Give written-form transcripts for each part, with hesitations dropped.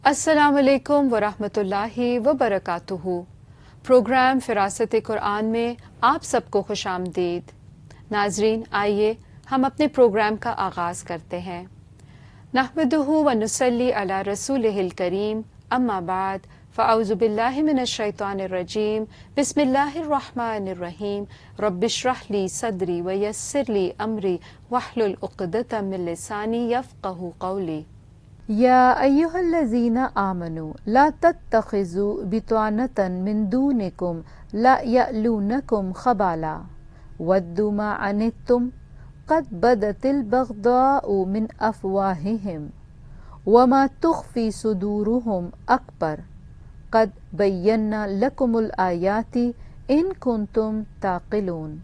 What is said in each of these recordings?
السلام علیکم ورحمۃ اللہ وبرکاتہ۔ پروگرام فراست قرآن میں آپ سب کو خوش آمدید۔ ناظرین، آئیے ہم اپنے پروگرام کا آغاز کرتے ہیں۔ نحمدہ ونصلی علی رسولہ الکریم، اما بعد، فاعوذ باللہ من الشیطان الرجیم، بسم اللہ الرحمن الرحیم، رب اشرح لی صدری ویسر لی امری واحلل عقدۃ من لسانی یفقہوا قولی۔ یا ایہا الذین آمنوا لا تتخذوا بطانة من دونکم لا یألونکم خبالا ودوا ما عنتم قد بدت البغضاء من افواہہم وما تخفی صدورہم اکبر قد بینا لکم الآیات ان کنتم تعقلون۔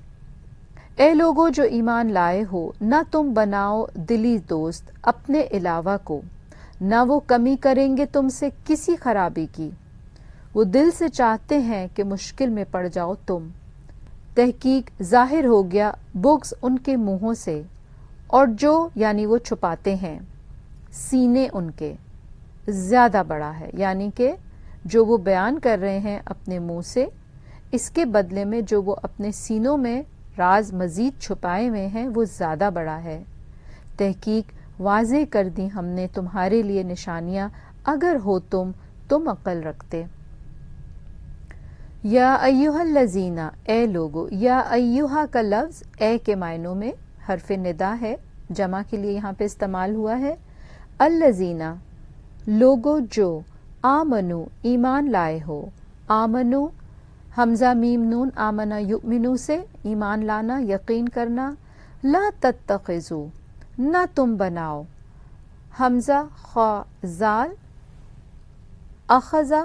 اے لوگو جو ایمان لائے ہو، نہ تم بناؤ دلی دوست اپنے علاوہ کو، نہ وہ کمی کریں گے تم سے کسی خرابی کی، وہ دل سے چاہتے ہیں کہ مشکل میں پڑ جاؤ تم۔ تحقیق ظاہر ہو گیا بغض ان کے منہوں سے، اور جو یعنی وہ چھپاتے ہیں، سینے ان کے زیادہ بڑا ہے، یعنی کہ جو وہ بیان کر رہے ہیں اپنے منہ سے، اس کے بدلے میں جو وہ اپنے سینوں میں راز مزید چھپائے ہوئے ہیں وہ زیادہ بڑا ہے۔ تحقیق واضح کر دی ہم نے تمہارے لیے نشانیاں، اگر ہو تم عقل رکھتے۔ یا ایہا الذین، اے لوگو، یا ایہا کا لفظ اے کے معنوں میں حرف ندا ہے، جمع کے لیے یہاں پہ استعمال ہوا ہے۔ الذین، لوگو جو، آمنو، ایمان لائے ہو، آمنو حمزہ میم نون آمنہ یؤمنو سے ایمان لانا، یقین کرنا، لا تتخذو، نہ تم بناؤ، حمزہ خا زال اخذا،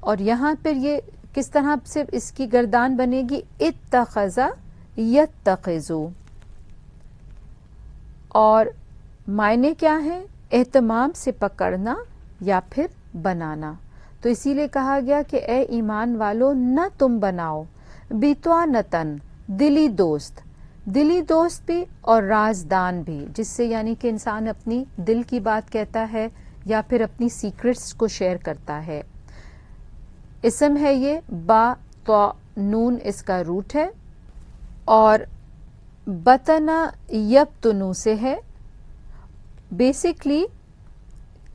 اور یہاں پر یہ کس طرح سے اس کی گردان بنے گی، اتخذا یتخذو، اور معنی کیا ہے، اہتمام سے پکڑنا یا پھر بنانا۔ تو اسی لیے کہا گیا کہ اے ایمان والو نہ تم بناؤ بطانتن، دلی دوست، دلی دوست بھی اور رازدان بھی، جس سے یعنی کہ انسان اپنی دل کی بات کہتا ہے یا پھر اپنی سیکرٹس کو شیئر کرتا ہے۔ اسم ہے یہ، با تو نون اس کا روٹ ہے، اور بطنا یبتنو سے ہے۔ بیسکلی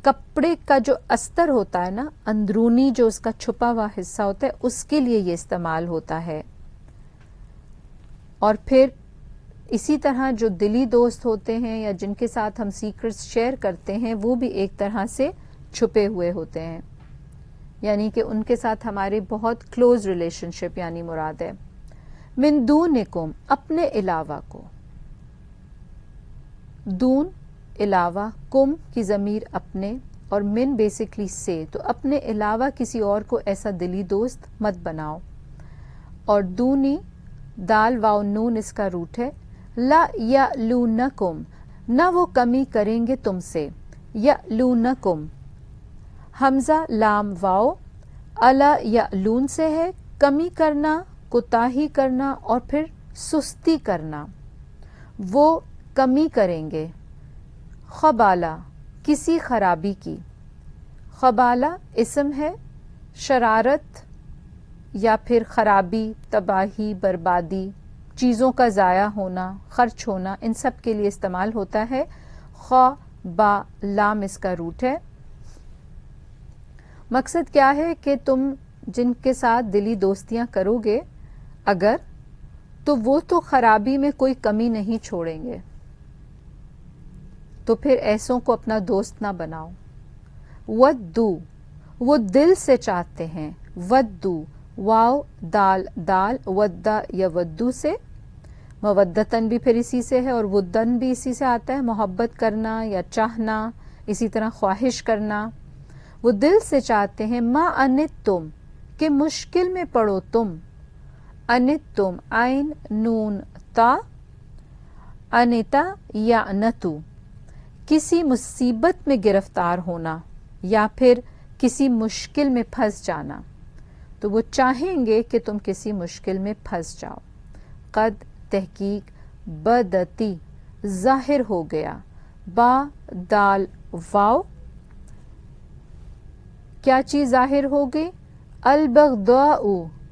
کپڑے کا جو استر ہوتا ہے نا، اندرونی جو اس کا چھپا ہوا حصہ ہوتا ہے، اس کے لیے یہ استعمال ہوتا ہے۔ اور پھر اسی طرح جو دلی دوست ہوتے ہیں یا جن کے ساتھ ہم سیکرٹس شیئر کرتے ہیں، وہ بھی ایک طرح سے چھپے ہوئے ہوتے ہیں، یعنی کہ ان کے ساتھ ہماری بہت کلوز ریلیشن شپ یعنی مراد ہے۔ من دونکم، اپنے علاوہ کو، دون علاوہ، کم کی ضمیر اپنے، اور من بیسکلی سے، تو اپنے علاوہ کسی اور کو ایسا دلی دوست مت بناؤ۔ اور دونی دال واو نون اس کا روٹ ہے، لا یألونکم، نہ وہ کمی کریں گے تم سے، یألونکم حمزہ لام واو الا یألون سے ہے، کمی کرنا، کوتاہی کرنا اور پھر سستی کرنا، وہ کمی کریں گے، خبالہ کسی خرابی کی، خبالہ اسم ہے، شرارت یا پھر خرابی، تباہی، بربادی، چیزوں کا ضائع ہونا، خرچ ہونا، ان سب کے لیے استعمال ہوتا ہے۔ خا با لام اس کا روٹ ہے۔ مقصد کیا ہے کہ تم جن کے ساتھ دلی دوستیاں کرو گے اگر، تو وہ تو خرابی میں کوئی کمی نہیں چھوڑیں گے، تو پھر ایسوں کو اپنا دوست نہ بناؤ۔ ودو، وہ دل سے چاہتے ہیں، ودو واو دال دال، ودا یا ودو سے، مودتن بھی پھر اسی سے ہے، اور ودن بھی اسی سے آتا ہے، محبت کرنا یا چاہنا، اسی طرح خواہش کرنا۔ وہ دل سے چاہتے ہیں، ما انتم، کہ مشکل میں پڑو تم، انتم عین نون تا، انتا یا نتو، کسی مصیبت میں گرفتار ہونا یا پھر کسی مشکل میں پھنس جانا، تو وہ چاہیں گے کہ تم کسی مشکل میں پھنس جاؤ۔ قد تحقیق بدتی ظاہر ہو گیا، با دال واو کیا چیز ظاہر ہو گئی؟ البغضاء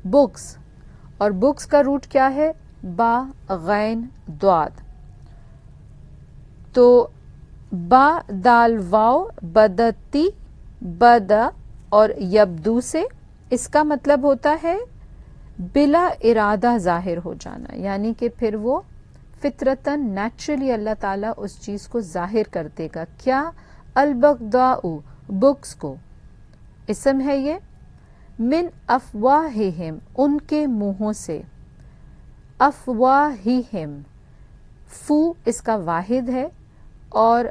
بغض، اور بغض کا روٹ کیا ہے؟ با غین ضاد، تو با دال واو بدتی بدا اور یبدو سے اس کا مطلب ہوتا ہے بلا ارادہ ظاہر ہو جانا، یعنی کہ پھر وہ فطرتاً نیچرلی اللہ تعالیٰ اس چیز کو ظاہر کر دے گا۔ کیا؟ البغضاء بغض کو، اسم ہے یہ، من افواہہم ان کے منہوں سے، افواہہم فو اس کا واحد ہے اور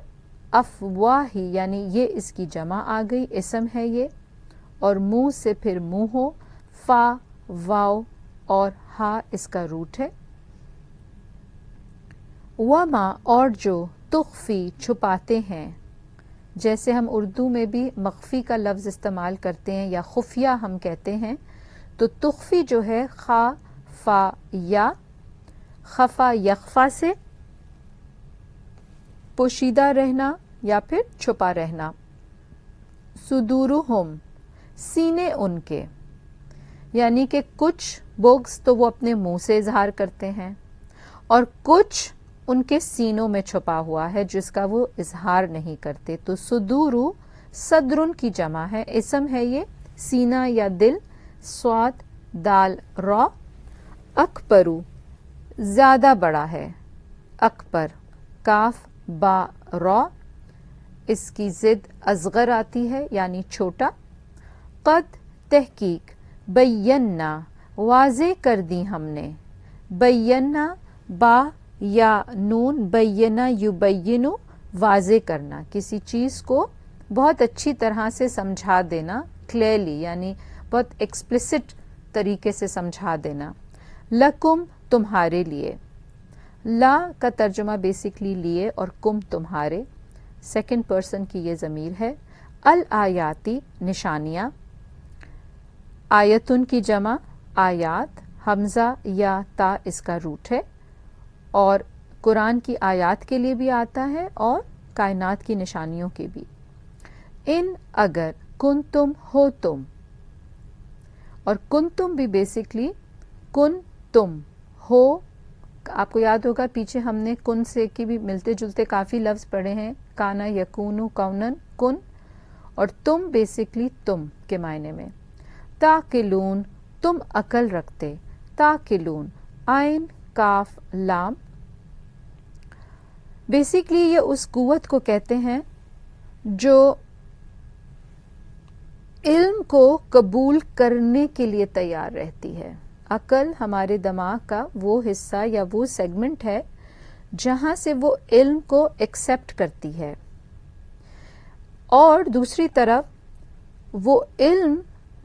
افواہی یعنی یہ اس کی جمع آ گئی، اسم ہے یہ، اور منہ سے پھر منہ ہو، فا واو اور ہا اس کا روٹ ہے۔ وما اور جو تخفی چھپاتے ہیں، جیسے ہم اردو میں بھی مخفی کا لفظ استعمال کرتے ہیں یا خفیہ ہم کہتے ہیں، تو تخفی جو ہے خا فا یا، خفا یخفا سے پوشیدہ رہنا یا پھر چھپا رہنا۔ صدورہم سینے ان کے، یعنی کہ کچھ بغض تو وہ اپنے منہ سے اظہار کرتے ہیں اور کچھ ان کے سینوں میں چھپا ہوا ہے جس کا وہ اظہار نہیں کرتے، تو صدورو صدرن کی جمع ہے، اسم ہے یہ، سینہ یا دل، صاد دال را، اکبرو زیادہ بڑا ہے، اکبر کاف با را، اس کی ضد اصغر آتی ہے یعنی چھوٹا۔ قد تحقیق بینا واضح کر دی ہم نے، بینا با یا نون، بینا یبینو واضح کرنا، کسی چیز کو بہت اچھی طرح سے سمجھا دینا، کلیئرلی یعنی بہت ایکسپلسٹ طریقے سے سمجھا دینا۔ لکم تمہارے لیے، لا کا ترجمہ بیسکلی لیے اور کم تمہارے، سیکنڈ پرسن کی یہ ضمیر ہے۔ الآیاتی نشانیاں، آیتن کی جمع آیات، حمزہ یا تا اس کا روٹ ہے، اور قرآن کی آیات کے لیے بھی آتا ہے اور کائنات کی نشانیوں کے بھی۔ ان اگر کن تم ہو تم، اور کن تم بھی بیسکلی کن تم ہو، آپ کو یاد ہوگا پیچھے ہم نے کن سے کی بھی ملتے جلتے کافی لفظ پڑھے ہیں، کانا یکونو کونن کن، اور تم بیسکلی تم کے معنی میں۔ تاقلون تم عقل رکھتے، تاقلون عین کاف لام، بیسکلی یہ اس قوت کو کہتے ہیں جو علم کو قبول کرنے کے لیے تیار رہتی ہے۔ عقل ہمارے دماغ کا وہ حصہ یا وہ سیگمنٹ ہے جہاں سے وہ علم کو ایکسیپٹ کرتی ہے، اور دوسری طرف وہ علم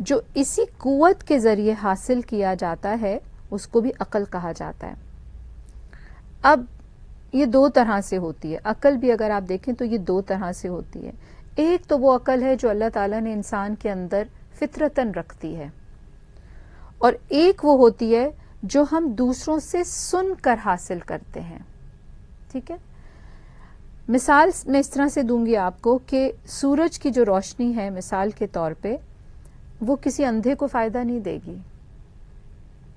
جو اسی قوت کے ذریعے حاصل کیا جاتا ہے اس کو بھی عقل کہا جاتا ہے۔ اب یہ دو طرح سے ہوتی ہے عقل بھی، اگر آپ دیکھیں تو یہ دو طرح سے ہوتی ہے۔ ایک تو وہ عقل ہے جو اللہ تعالیٰ نے انسان کے اندر فطرتاً رکھتی ہے، اور ایک وہ ہوتی ہے جو ہم دوسروں سے سن کر حاصل کرتے ہیں، ٹھیک ہے؟ مثال میں اس طرح سے دوں گی آپ کو کہ سورج کی جو روشنی ہے مثال کے طور پہ، وہ کسی اندھے کو فائدہ نہیں دے گی،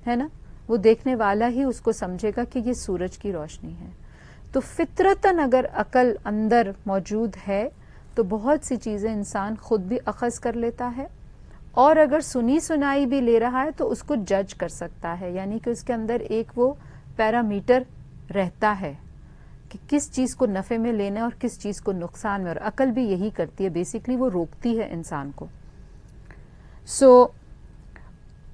ہے نا؟ وہ دیکھنے والا ہی اس کو سمجھے گا کہ یہ سورج کی روشنی ہے۔ تو فطرتاً اگر عقل اندر موجود ہے تو بہت سی چیزیں انسان خود بھی اخذ کر لیتا ہے، اور اگر سنی سنائی بھی لے رہا ہے تو اس کو جج کر سکتا ہے، یعنی کہ اس کے اندر ایک وہ پیرامیٹر رہتا ہے کہ کس چیز کو نفع میں لینا ہے اور کس چیز کو نقصان میں، اور عقل بھی یہی کرتی ہے، بیسکلی وہ روکتی ہے انسان کو۔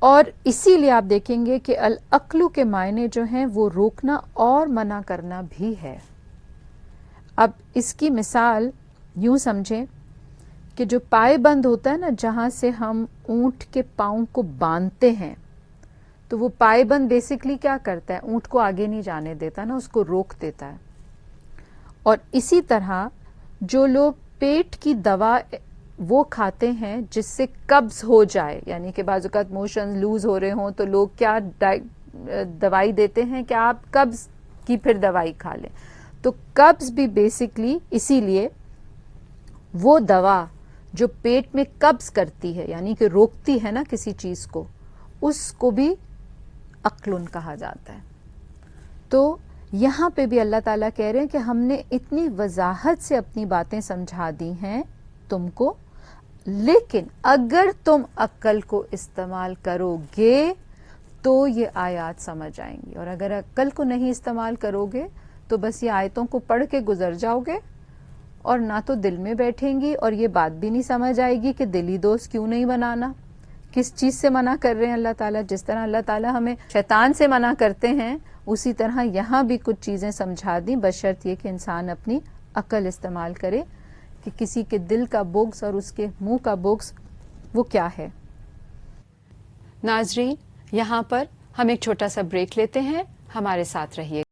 اور اسی لیے آپ دیکھیں گے کہ العقل کے معنی جو ہیں وہ روکنا اور منع کرنا بھی ہے۔ اب اس کی مثال یوں سمجھیں کہ جو پائے بند ہوتا ہے نا، جہاں سے ہم اونٹ کے پاؤں کو باندھتے ہیں، تو وہ پائے بند بیسکلی کیا کرتا ہے؟ اونٹ کو آگے نہیں جانے دیتا نا، اس کو روک دیتا ہے۔ اور اسی طرح جو لوگ پیٹ کی دوا وہ کھاتے ہیں جس سے قبض ہو جائے، یعنی کہ بعض اوقات موشن لوز ہو رہے ہوں تو لوگ کیا دوائی دیتے ہیں کہ آپ قبض کی پھر دوائی کھا لیں، تو قبض بھی بیسکلی اسی لیے وہ دوا جو پیٹ میں قبض کرتی ہے یعنی کہ روکتی ہے نا کسی چیز کو، اس کو بھی عقل کہا جاتا ہے. تو یہاں پہ بھی اللہ تعالیٰ کہہ رہے ہیں کہ ہم نے اتنی وضاحت سے اپنی باتیں سمجھا دی ہیں تم کو، لیکن اگر تم عقل کو استعمال کرو گے تو یہ آیات سمجھ آئیں گی، اور اگر عقل کو نہیں استعمال کرو گے تو بس یہ آیتوں کو پڑھ کے گزر جاؤ گے اور نہ تو دل میں بیٹھیں گی، اور یہ بات بھی نہیں سمجھ آئے گی کہ دلی دوست کیوں نہیں بنانا، کس چیز سے منع کر رہے ہیں اللہ تعالیٰ. جس طرح اللہ تعالیٰ ہمیں شیطان سے منع کرتے ہیں اسی طرح یہاں بھی کچھ چیزیں سمجھا دیں، بشرط یہ کہ انسان اپنی عقل استعمال کرے کہ کسی کے دل کا بغض اور اس کے منہ کا بغض وہ کیا ہے. ناظرین، یہاں پر ہم ایک چھوٹا سا بریک لیتے ہیں، ہمارے ساتھ رہیے.